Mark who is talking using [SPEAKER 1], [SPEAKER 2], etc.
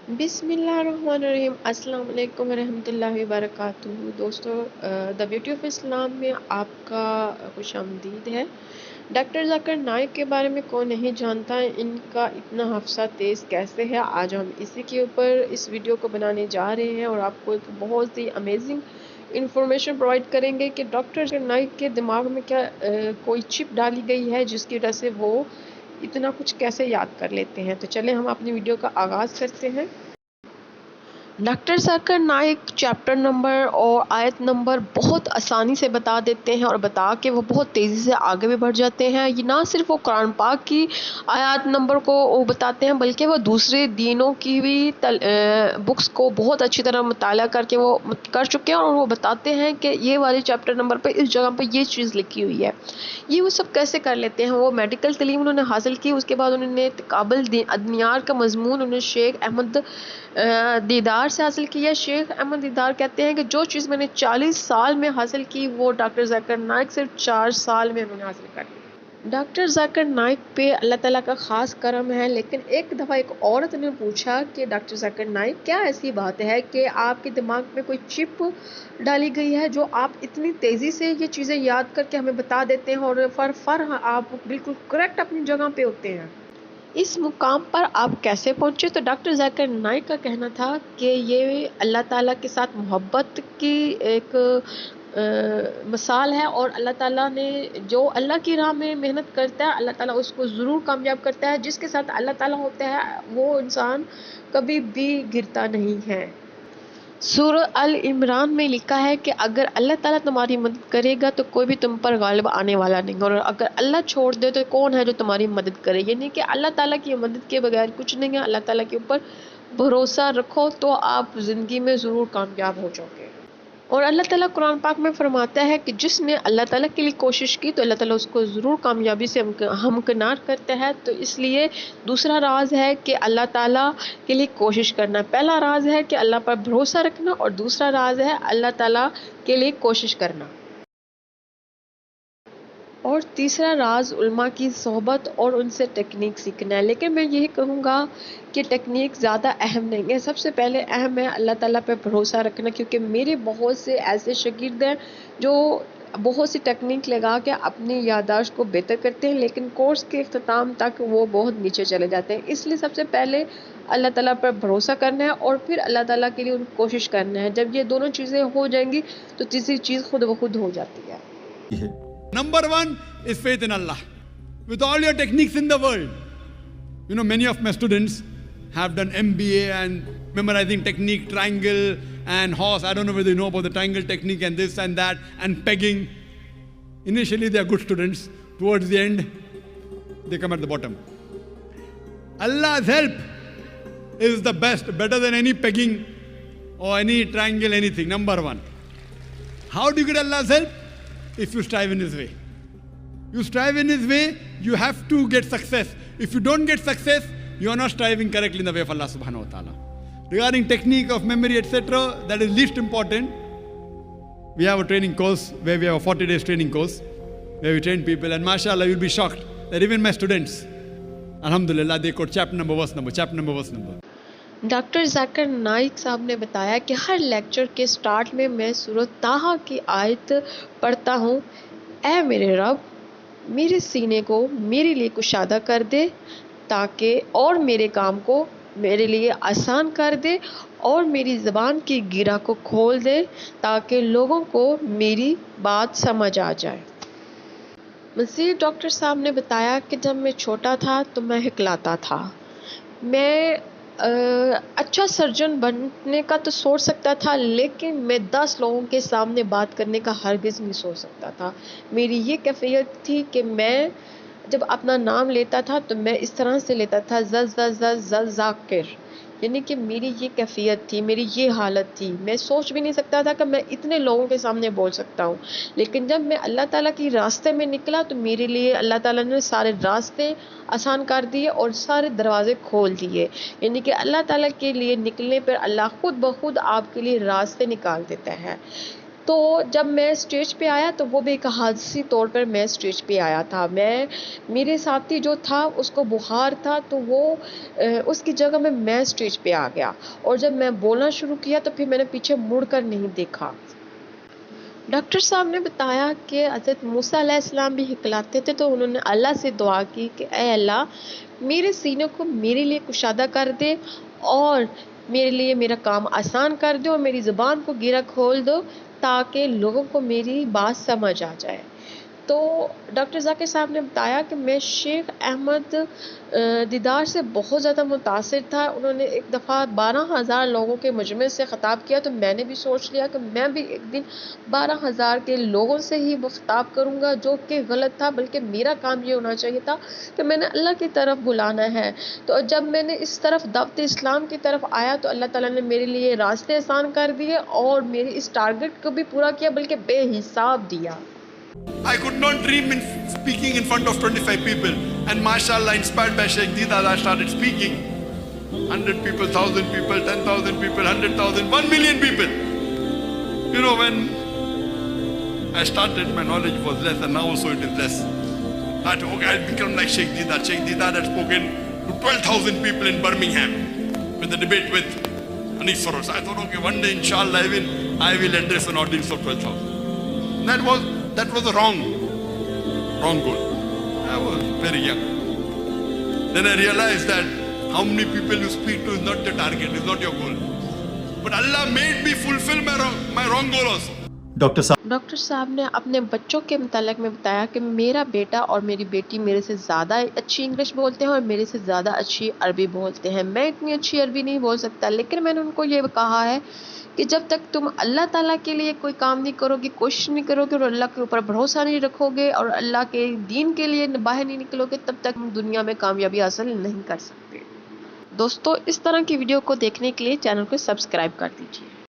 [SPEAKER 1] بسم اللہ الرحمن الرحیم۔ السلام علیکم ورحمۃ اللہ وبرکاتہ۔ دوستو، دا بیوٹی آف اسلام میں آپ کا خوش آمدید ہے۔ ڈاکٹر ذاکر نائک کے بارے میں کون نہیں جانتا، ان کا اتنا حفظہ تیز کیسے ہے، آج ہم اسی کے اوپر اس ویڈیو کو بنانے جا رہے ہیں اور آپ کو ایک بہت ہی امیزنگ انفارمیشن پرووائڈ کریں گے کہ ڈاکٹر ذاکر نائک کے دماغ میں کیا کوئی چپ ڈالی گئی ہے جس کی وجہ سے وہ اتنا کچھ کیسے یاد کر لیتے ہیں۔ تو چلیں ہم اپنی ویڈیو کا آغاز کرتے ہیں۔ Doctor Zakir Naik chapter number اور آیت نمبر بہت آسانی سے بتا دیتے ہیں اور بتا کے وہ بہت تیزی سے آگے بھی بڑھ جاتے ہیں۔ یہ نہ صرف وہ قرآن پاک کی آیات نمبر کو وہ بتاتے ہیں بلکہ وہ دوسرے دینوں کی بھی بکس کو بہت اچھی طرح مطالعہ کر کے وہ کر چکے ہیں اور وہ بتاتے ہیں کہ یہ والے چیپٹر نمبر پہ اس جگہ پہ یہ چیز لکھی ہوئی ہے۔ یہ وہ سب کیسے کر لیتے ہیں؟ وہ میڈیکل تعلیم انہوں نے حاصل کی، اس کے بعد انہوں نے قابل ادنیار کا مضمون انہوں نے شیخ احمد دیدار سے حاصل کیا۔ شیخ احمد دیدار کہتے ہیں کہ جو چیز میں نے 40 سال میں حاصل کی وہ ڈاکٹر ذاکر نائک صرف 4 سال میں انہوں نے حاصل کر لی۔ ڈاکٹر ذاکر نائک پہ اللہ تعالیٰ کا خاص کرم ہے، لیکن ایک دفعہ ایک عورت نے پوچھا کہ ڈاکٹر ذاکر نائک کیا ایسی بات ہے کہ آپ کے دماغ میں کوئی چپ ڈالی گئی ہے جو آپ اتنی تیزی سے یہ چیزیں یاد کر کے ہمیں بتا دیتے ہیں اور فر آپ بالکل کریکٹ اپنی جگہ پہ ہوتے ہیں، اس مقام پر آپ کیسے پہنچے؟ تو ڈاکٹر ذاکر نائک کا کہنا تھا کہ یہ اللہ تعالیٰ کے ساتھ محبت کی ایک مثال ہے، اور اللہ تعالیٰ نے جو اللہ کی راہ میں محنت کرتا ہے اللہ تعالیٰ اس کو ضرور کامیاب کرتا ہے۔ جس کے ساتھ اللہ تعالیٰ ہوتا ہے وہ انسان کبھی بھی گرتا نہیں ہے۔ سورہ ال عمران میں لکھا ہے کہ اگر اللہ تعالیٰ تمہاری مدد کرے گا تو کوئی بھی تم پر غالب آنے والا نہیں، اور اگر اللہ چھوڑ دے تو کون ہے جو تمہاری مدد کرے؟ یعنی کہ اللہ تعالیٰ کی مدد کے بغیر کچھ نہیں ہے۔ اللہ تعالیٰ کے اوپر بھروسہ رکھو تو آپ زندگی میں ضرور کامیاب ہو جاؤ گے۔ اور اللہ تعالیٰ قرآن پاک میں فرماتا ہے کہ جس نے اللہ تعالیٰ کے لیے کوشش کی تو اللہ تعالیٰ اس کو ضرور کامیابی سے ہمکنار کرتا ہے۔ تو اس لیے دوسرا راز ہے کہ اللہ تعالیٰ کے لیے کوشش کرنا۔ پہلا راز ہے کہ اللہ پر بھروسہ رکھنا اور دوسرا راز ہے اللہ تعالیٰ کے لیے کوشش کرنا، اور تیسرا راز علماء کی صحبت اور ان سے ٹیکنیک سیکھنا ہے۔ لیکن میں یہی کہوں گا کہ ٹیکنیک زیادہ اہم نہیں ہے، سب سے پہلے اہم ہے اللہ تعالیٰ پہ بھروسہ رکھنا، کیونکہ میرے بہت سے ایسے شاگرد ہیں جو بہت سی ٹیکنیک لگا کے اپنی یادداشت کو بہتر کرتے ہیں لیکن کورس کے اختتام تک وہ بہت نیچے چلے جاتے ہیں۔ اس لیے سب سے پہلے اللہ تعالیٰ پر بھروسہ کرنا ہے اور پھر اللہ تعالیٰ کے لیے کوشش کرنا ہے۔ جب یہ دونوں چیزیں ہو جائیں گی تو تیسری چیز خود بخود ہو جاتی ہے۔
[SPEAKER 2] Number one is faith in Allah. With all your techniques in the world. You know, many of my students have done MBA and memorizing technique, triangle and horse. I don't know whether you know about the triangle technique and this and that and pegging. Initially they are good students. Towards the end, they come at the bottom. Allah's help is the best, better than any pegging or any triangle, anything. Number one. How do you get Allah's help? If you strive in His way. You strive in His way, you have to get success. If you don't get success, you are not striving correctly in the way of Allah subhanahu wa ta'ala. Regarding technique of memory, etc., that is least important. We have a training course where we have a 40 days training course where we train people, and mashallah, you'll be shocked that even my students, alhamdulillah, they quote chapter number, verse number, chapter number, verse number.
[SPEAKER 1] Doctor Zakir Naik صاحب نے بتایا کہ ہر lecture کے start میں میں سورۃ طٰہٰ کی آیت پڑھتا ہوں، اے میرے رب میرے سینے کو میرے لیے کشادہ کر دے تاکہ اور میرے کام کو میرے لیے آسان کر دے اور میری زبان کی گرہ کو کھول دے تاکہ لوگوں کو میری بات سمجھ آ جائے۔ مزید ڈاکٹر صاحب نے بتایا کہ جب میں چھوٹا تھا تو میں ہکلاتا تھا، میں اچھا سرجن بننے کا تو سوچ سکتا تھا لیکن میں 10 لوگوں کے سامنے بات کرنے کا ہرگز نہیں سوچ سکتا تھا۔ میری یہ کیفیت تھی کہ میں جب اپنا نام لیتا تھا تو میں اس طرح سے لیتا تھا ذاکر، یعنی کہ میری یہ کیفیت تھی، میری یہ حالت تھی، میں سوچ بھی نہیں سکتا تھا کہ میں اتنے لوگوں کے سامنے بول سکتا ہوں۔ لیکن جب میں اللہ تعالیٰ کی راستے میں نکلا تو میرے لیے اللہ تعالیٰ نے سارے راستے آسان کر دیے اور سارے دروازے کھول دیے، یعنی کہ اللہ تعالیٰ کے لیے نکلنے پر اللہ خود بخود آپ کے لیے راستے نکال دیتا ہے۔ تو جب میں اسٹیج پہ آیا تو وہ بھی ایک حادثی طور پر میں اسٹیج پہ آیا تھا. میرے ساتھی جو تھا اس کو بخار تھا تو وہ اس کی جگہ میں اسٹیج پہ آ گیا, اور جب میں بولنا شروع کیا تو پھر میں نے پیچھے مڑ کر نہیں دیکھا. ڈاکٹر صاحب نے بتایا کہ حضرت موسیٰ علیہ السلام بھی ہکلاتے تھے تو انہوں نے اللہ سے دعا کی کہ اے اللہ میرے سینے کو میرے لیے کشادہ کر دے, اور میرے لیے میرا کام آسان کر دو, اور میری زبان کو گرا کھول دو تاکہ لوگوں کو میری بات سمجھ آ جائے. تو ڈاکٹر ذاکر صاحب نے بتایا کہ میں شیخ احمد دیدار سے بہت زیادہ متاثر تھا. انہوں نے ایک دفعہ 12,000 لوگوں کے مجمع سے خطاب کیا, تو میں نے بھی سوچ لیا کہ میں بھی ایک دن 12,000 کے لوگوں سے ہی وہ خطاب کروں گا, جو کہ غلط تھا, بلکہ میرا کام یہ ہونا چاہیے تھا کہ میں نے اللہ کی طرف بلانا ہے. تو جب میں نے اس طرف دعوت اسلام کی طرف آیا تو اللہ تعالیٰ نے میرے لیے راستے آسان کر دیے اور میرے اس ٹارگٹ کو بھی پورا کیا, بلکہ بے حساب دیا.
[SPEAKER 2] I could not dream in speaking in front of 25 people. And mashallah, inspired by Sheikh Deedat, I started speaking. 100 people, 1,000 people, 10,000 people, 100,000, 1 million people. You know, when I started, my knowledge was less, and now also it is less. I thought, okay, I'll become like Sheikh Deedat. Sheikh Deedat had spoken to 12,000 people in Birmingham with the debate with Anis Farouz. I thought, okay, one day, inshallah, I will address an audience of 12,000. That was a wrong goal. I was very young. Then I realized that how many people you speak to is not the target, is not your goal. But Allah made me fulfill my wrong goal also.
[SPEAKER 1] Doctor صاحب نے اپنے بچوں کے متعلق میں بتایا کہ میرا بیٹا اور میری بیٹی میرے سے زیادہ اچھی انگلش بولتے ہیں اور میرے سے زیادہ اچھی عربی بولتے ہیں. میں اتنی اچھی عربی نہیں بول سکتا, لیکن میں نے ان کو یہ کہا ہے کہ جب تک تم اللہ تعالیٰ کے لیے کوئی کام نہیں کرو گے, کوشش نہیں کرو گے, اور اللہ کے اوپر بھروسہ نہیں رکھو گے, اور اللہ کے دین کے لیے باہر نہیں نکلو گے, تب تک دنیا میں کامیابی حاصل نہیں کر سکتے. دوستو, اس طرح کی ویڈیو کو دیکھنے کے لیے چینل کو سبسکرائب کر دیجیے.